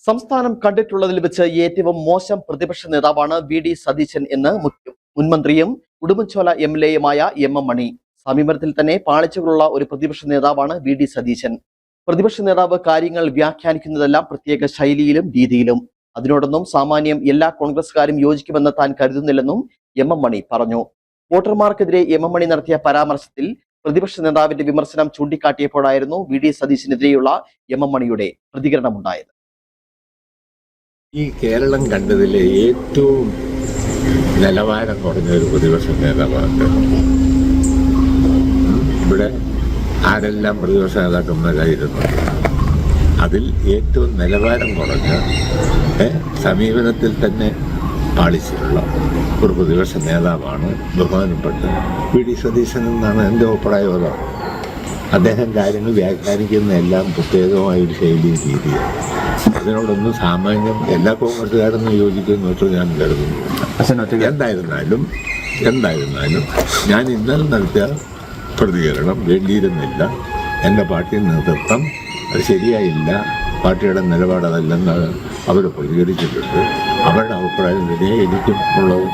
സംസ്ഥാനം കണ്ടിട്ടുള്ളതിൽ വെച്ച് ഏറ്റവും മോശം പ്രതിപക്ഷ നേതാവാണ് വി.ഡി. സതീശൻ എന്ന് മുൻമന്ത്രിയും ഉടുമ്പൻചോല എം.എൽ.എയുമായ എം.എം. മണി. സമീപനത്തിൽ തന്നെ പാളിച്ചകളുള്ള ഒരു പ്രതിപക്ഷ നേതാവാണ് വി.ഡി. സതീശൻ. പ്രതിപക്ഷ നേതാവ് കാര്യങ്ങൾ വ്യാഖ്യാനിക്കുന്നതെല്ലാം പ്രത്യേക ശൈലിയിലും രീതിയിലും. അതിനോടൊന്നും സാമാന്യം എല്ലാ കോൺഗ്രസുകാരും യോജിക്കുമെന്ന് താൻ കരുതുന്നില്ലെന്നും എം.എം. മണി പറഞ്ഞു. വോട്ടർമാർക്കെതിരെ എം.എം. മണി നടത്തിയ പരാമർശത്തിൽ പ്രതിപക്ഷ നേതാവിന്റെ വിമർശനം ചൂണ്ടിക്കാട്ടിയപ്പോഴായിരുന്നു വി.ഡി. സതീശനെതിരെയുള്ള എം.എം. മണിയുടെ പ്രതികരണമുണ്ടായത്. ഈ കേരളം കണ്ടതിലെ ഏറ്റവും നിലവാരം കുറഞ്ഞ ഒരു പ്രതിപക്ഷ നേതാവാണ്. ഇവിടെ ആരെല്ലാം പ്രതിപക്ഷ നേതാക്കന്മാരായിരുന്നു, അതിൽ ഏറ്റവും നിലവാരം കുറഞ്ഞ സമീപനത്തിൽ തന്നെ പാളിച്ചിട്ടുള്ള ഒരു പ്രതിപക്ഷ നേതാവാണ് ബഹുമാനപ്പെട്ട വി.ഡി. സതീശൻ എന്നാണ് എൻ്റെ അഭിപ്രായം. അദ്ദേഹം കാര്യങ്ങൾ വ്യാഖ്യാനിക്കുന്ന എല്ലാം പ്രത്യേകമായൊരു ശൈലി രീതിയാണ്. അതിനോടൊന്നും സാമാന്യം എല്ലാ കോൺഗ്രസ്സുകാരൊന്നും യോജിക്കുമെന്നൊക്കെ ഞാൻ കരുതുന്നു. എന്തായിരുന്നാലും ഞാൻ ഇന്നലെ നടത്തിയ പ്രതികരണം വേണ്ടിയിരുന്നില്ല. എൻ്റെ പാർട്ടി നേതൃത്വം അത് ശരിയായില്ല, പാർട്ടിയുടെ നിലപാട് അതല്ലെന്ന് അവർ പ്രതികരിച്ചിട്ടുണ്ട്. അവരുടെ അഭിപ്രായം തന്നെയേ എനിക്കും ഉള്ളത്.